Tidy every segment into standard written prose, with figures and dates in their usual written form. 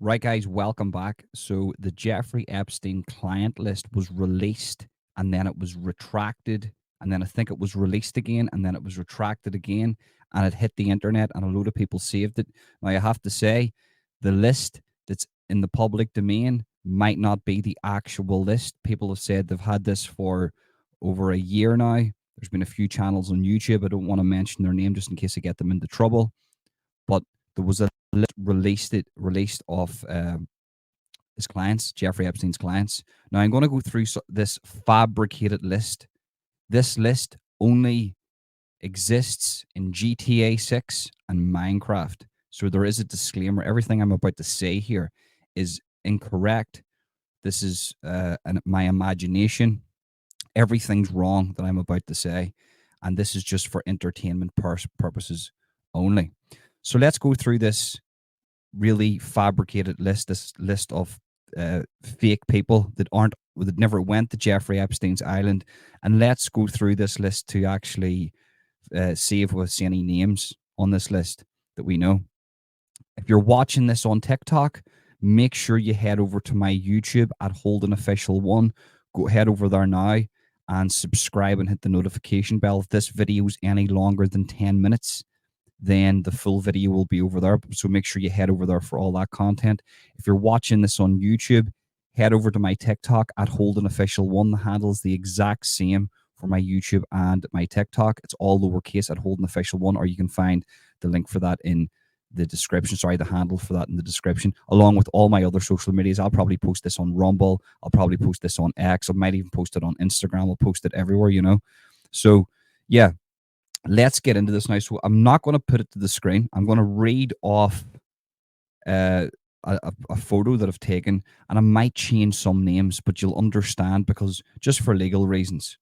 Right, guys, welcome back. So the Jeffrey Epstein client list was released and then it was retracted. And then I think it was released again and then it was retracted again and it hit the internet and a load of people saved it. Now, I have to say, the list that's in the public domain might not be the actual list. People have said they've had this for over a year now. There's been a few channels on YouTube. I don't want to mention their name just in case I get them into trouble. But there was a list released of his clients, Jeffrey Epstein's clients. Now I'm going to go through this fabricated list. This list only exists in GTA 6 and Minecraft. So there is a disclaimer. Everything I'm about to say here is incorrect. This is my imagination. Everything's wrong that I'm about to say. And this is just for entertainment purposes only. So let's go through this really fabricated list, this list of fake people that never went to Jeffrey Epstein's island. And let's go through this list to actually see if we see any names on this list that we know. If you're watching this on TikTok, make sure you head over to my YouTube at Holden Official 1. Go head over there now and subscribe and hit the notification bell. If this video is any longer than 10 minutes, then the full video will be over there. So make sure you head over there for all that content. If you're watching this on YouTube, head over to my TikTok at Holden Official 1. The handle is the exact same for my YouTube and my TikTok. It's all lowercase at Holden Official 1, or you can find the link for that in the description. Sorry, the handle for that in the description, along with all my other social medias. I'll probably post this on Rumble. I'll probably post this on X. I might even post it on Instagram. I'll post it everywhere, you know. So, yeah. Let's get into this now. So I'm not going to put it to the screen. I'm going to read off a photo that I've taken, and I might change some names, but you'll understand because just for legal reasons.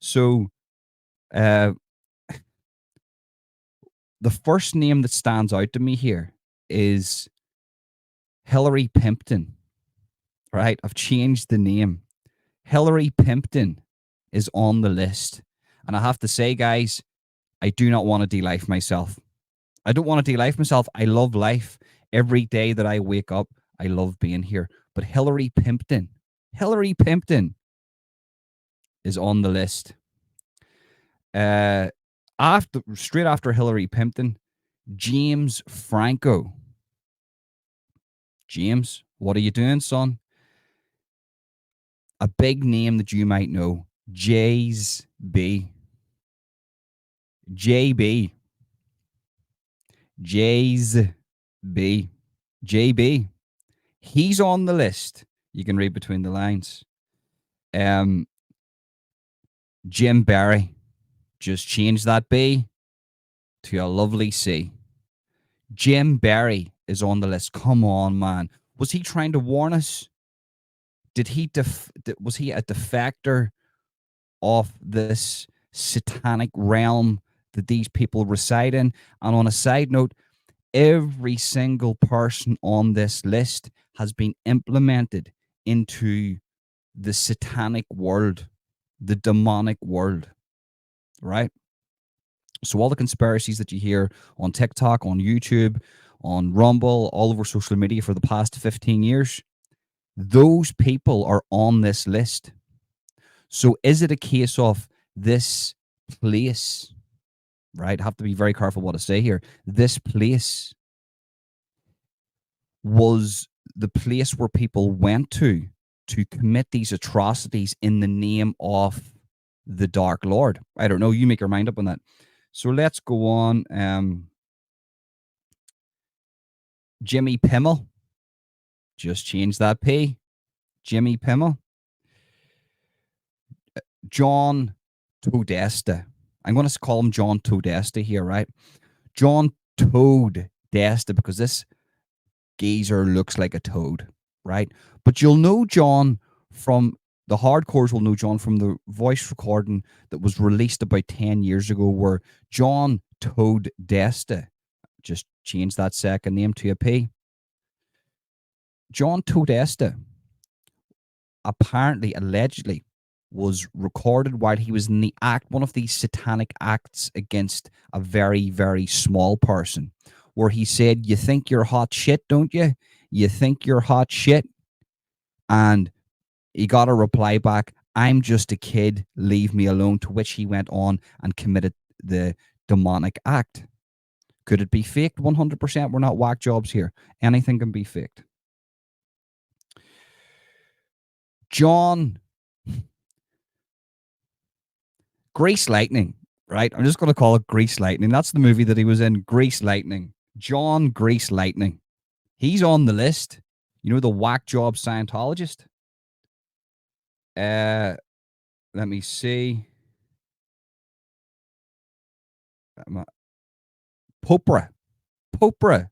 So the first name that stands out to me here is Hillary Pimpton. Right? I've changed the name. Hillary Pimpton is on the list. And I have to say, guys, I do not want to de-life myself. I don't want to de-life myself. I love life. Every day that I wake up, I love being here. But Hillary Pimpton is on the list. Straight after Hillary Pimpton, James Franco. James, what are you doing, son? A big name that you might know, Jay's B. JB. Jay's B. JB. He's on the list. You can read between the lines. Jim Barry. Just change that B to a lovely C. Jim Barry is on the list. Come on, man. Was he trying to warn us? Was he a defector of this satanic realm that these people reside in? And on a side note, every single person on this list has been implemented into the satanic world, the demonic world, right? So all the conspiracies that you hear on TikTok, on YouTube, on Rumble, all over social media for the past 15 years, those people are on this list. So is it a case of this place, right? I have to be very careful what I say here. This place was the place where people went to commit these atrocities in the name of the Dark Lord. I don't know. You make your mind up on that. So let's go on. Jimmy Pimmel. Just change that P. Jimmy Pimmel. John Todesta. I'm going to call him John Todesta here, right? John Todesta, because this geezer looks like a toad, right? But you'll know John from the hardcores will know John from the voice recording that was released about 10 years ago where John Todesta, just change that second name to a P. John Todesta apparently, allegedly, was recorded while he was in the act, one of these satanic acts against a very, very small person, where he said, "You think you're hot shit, don't you? You think you're hot shit, and he got a reply back, I'm just a kid, leave me alone. To which he went on and committed the demonic act. Could it be faked? 100%. We're not whack jobs here. Anything can be faked. John, Grease Lightning, right? I'm just going to call it Grease Lightning. That's the movie that he was in, Grease Lightning. John Grease Lightning. He's on the list. You know, the whack job Scientologist? Uh, Let me see. Popra. Popra.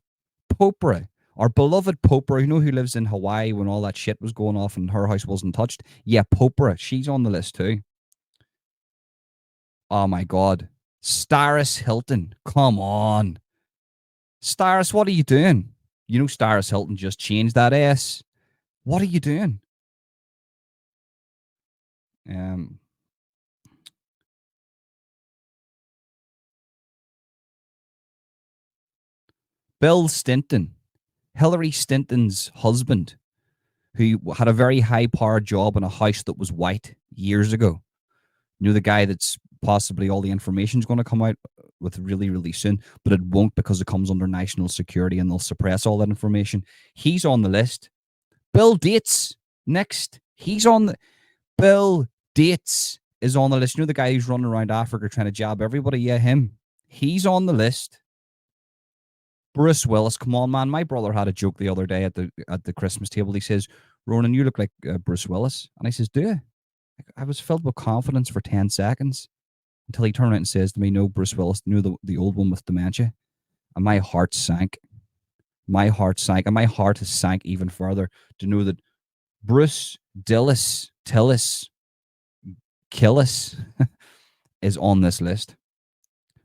Popra. Our beloved Popra, you know, who lives in Hawaii when all that shit was going off and her house wasn't touched? Yeah, Popra. She's on the list too. Oh my God. Staris Hilton. Come on. Staris, what are you doing? You know, Staris Hilton just changed that ass. What are you doing? Um, Bill Stinton, Hillary Stinton's husband, who had a very high powered job in a house that was white years ago. You know, the guy that's possibly all the information's going to come out with really, really soon, but it won't because it comes under national security and they'll suppress all that information. He's on the list. Bill Gates, next. He's on the Bill Gates is on the list. You know, the guy who's running around Africa trying to jab everybody? Yeah, him. He's on the list. Bruce Willis, come on, man. My brother had a joke the other day at the Christmas table. He says, Ronan, you look like Bruce Willis. And I says, do you? I was filled with confidence for 10 seconds until he turned around and says to me, no, Bruce Willis, knew the old one with dementia. And my heart sank. My heart sank. And my heart has sank even further to know that Bruce Tillis, Killis is on this list.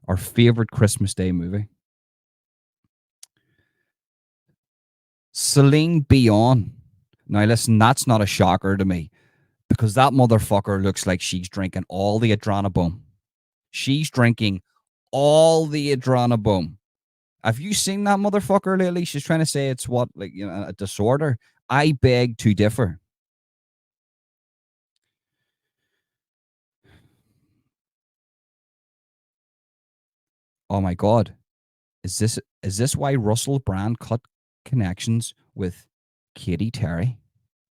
Our favorite Christmas Day movie. Celine Dion. Now, listen, that's not a shocker to me because that motherfucker looks like she's drinking all the adrenabone. She's drinking all the adrenabone. Have you seen that motherfucker lately? She's trying to say it's what, like, you know, a disorder. I beg to differ. Oh my God. Is this why Russell Brand cut connections with Katie Terry?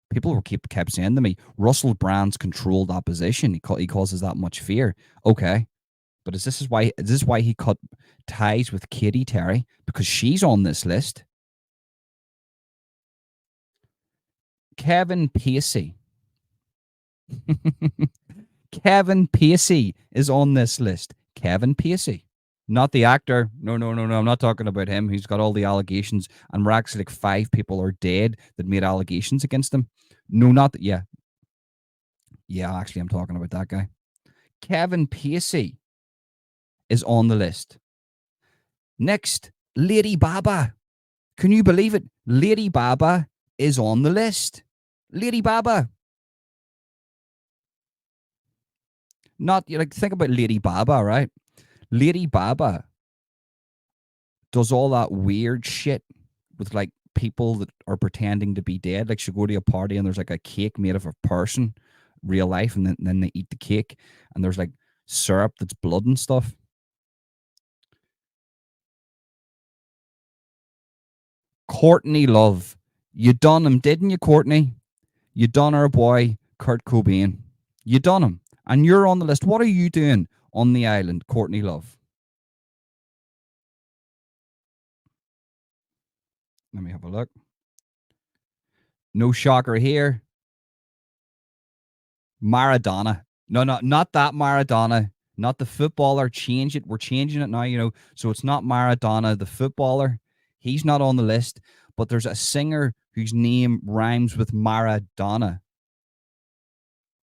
People were kept saying to me, Russell Brand's controlled opposition. He causes that much fear. Okay. But is this why he cut ties with Katie Terry? Because she's on this list. Kevin Pacey. Kevin Pacey is on this list. Kevin Pacey. Not the actor. No, no, no, no. I'm not talking about him. He's got all the allegations, and we're actually like 5 people are dead that made allegations against him. No, not that. Yeah, yeah. Actually, I'm talking about that guy. Kevin Pacey is on the list. Next, Lady Baba. Can you believe it? Lady Baba is on the list. Lady Baba. Not like think about Lady Baba, right? Lady Baba does all that weird shit with like people that are pretending to be dead. Like she'll go to a party and there's like a cake made of a person, real life, and then they eat the cake and there's like syrup that's blood and stuff. Courtney Love. You done him, didn't you, Courtney? You done our boy Kurt Cobain. You done him. And you're on the list. What are you doing on the island, Courtney Love? Let me have a look. No shocker here. Maradona. No, not that Maradona. Not the footballer. Change it. We're changing it now, you know. So it's not Maradona, the footballer. He's not on the list. But there's a singer whose name rhymes with Maradona.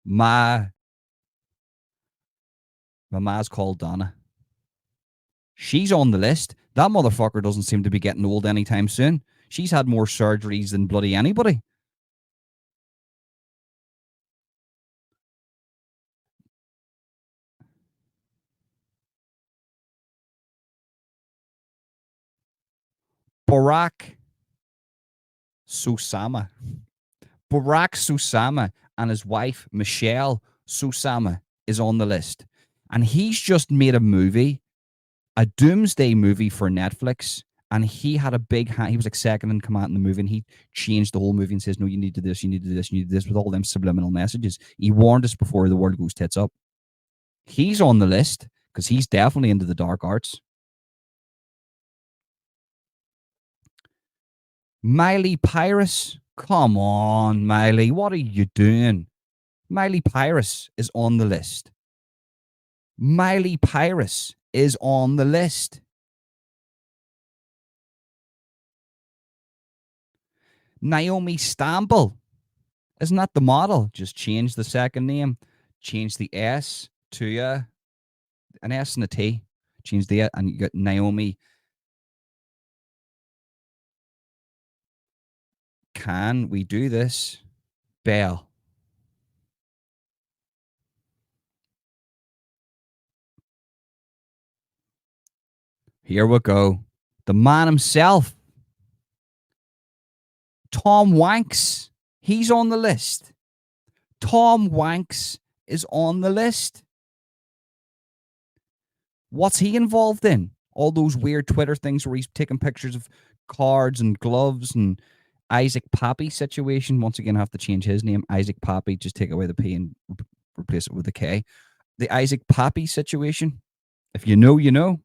Ma My ma's called Donna. She's on the list. That motherfucker doesn't seem to be getting old anytime soon. She's had more surgeries than bloody anybody. Barack Susama. Barack Susama and his wife, Michelle Susama, is on the list. And he's just made a movie, a doomsday movie for Netflix. And he had a big hand. He was like second in command in the movie, and he changed the whole movie and says, "No, you need to do this, you need to do this, you need to do this," with all them subliminal messages. He warned us before the world goes tits up. He's on the list because he's definitely into the dark arts. Miley Pyrus. Come on, Miley. What are you doing? Miley Pyrus is on the list. Miley Pyrus is on the list. Naomi Stamble. Isn't that the model? Just change the second name. Change the S to an S and a T. Change the and you got Naomi. Can we do this? Bell. Here we go. The man himself, Tom Wanks. He's on the list. Tom Wanks is on the list. What's he involved in? All those weird Twitter things where he's taking pictures of cards and gloves and Isaac Pappy situation. Once again, I have to change his name. Isaac Pappy, just take away the P and replace it with a K. The Isaac Pappy situation. If you know, you know.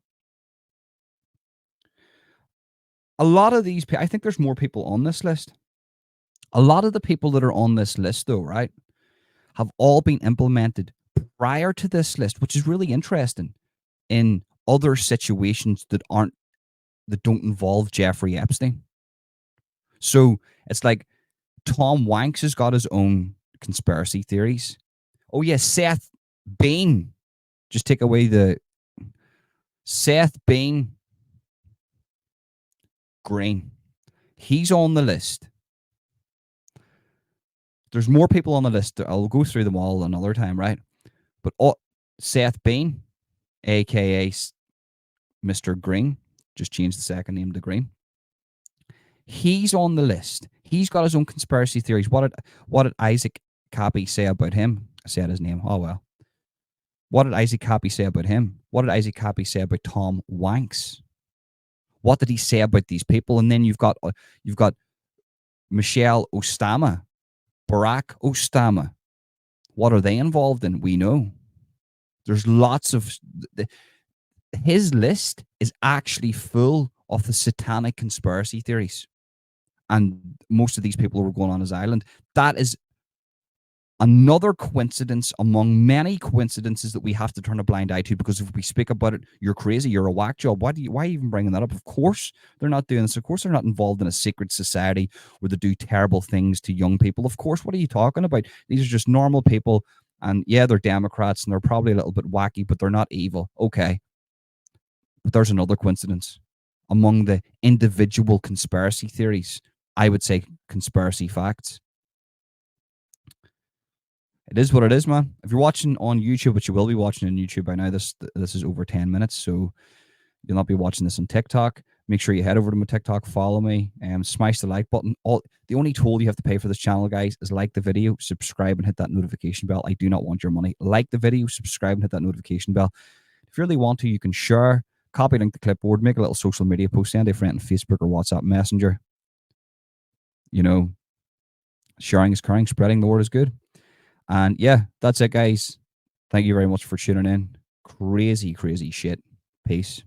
A lot of these, I think there's more people on this list. A lot of the people that are on this list, though, right, have all been implemented prior to this list, which is really interesting in other situations that don't involve Jeffrey Epstein. So it's like Tom Wanks has got his own conspiracy theories. Oh yeah, Seth Bain. Just take away the Seth Bain Green. He's on the list. There's more people on the list. I'll go through them all another time, right? But Seth Bain, aka Mr. Green, just changed the second name to Green. He's on the list. He's got his own conspiracy theories. What did Isaac Cappy say about him? I said his name. Oh well. What did Isaac Cappy say about him? What did Isaac Cappy say about Tom Wanks? What did he say about these people? And then you've got Michelle Ostama, Barack Ostama. What are they involved in? We know. There's lots of his list is actually full of the satanic conspiracy theories. And most of these people were going on his island. That is another coincidence among many coincidences that we have to turn a blind eye to, because if we speak about it, you're crazy, you're a whack job. Why are you even bringing that up? Of course they're not doing this. Of course they're not involved in a secret society where they do terrible things to young people. Of course, what are you talking about? These are just normal people, and yeah, they're Democrats and they're probably a little bit wacky, but they're not evil. Okay. But there's another coincidence among the individual conspiracy theories. I would say conspiracy facts. It is what it is, man. If you're watching on YouTube, which you will be watching on YouTube by now, this is over 10 minutes, so you'll not be watching this on TikTok. Make sure you head over to my TikTok, follow me, and smash the like button. The only toll you have to pay for this channel, guys, is like the video, subscribe, and hit that notification bell. I do not want your money. Like the video, subscribe, and hit that notification bell. If you really want to, you can share, copy link the clipboard, make a little social media post, send a friend on Facebook or WhatsApp Messenger. You know, sharing is caring, spreading the word is good. And yeah, that's it, guys. Thank you very much for tuning in. Crazy, crazy shit. Peace.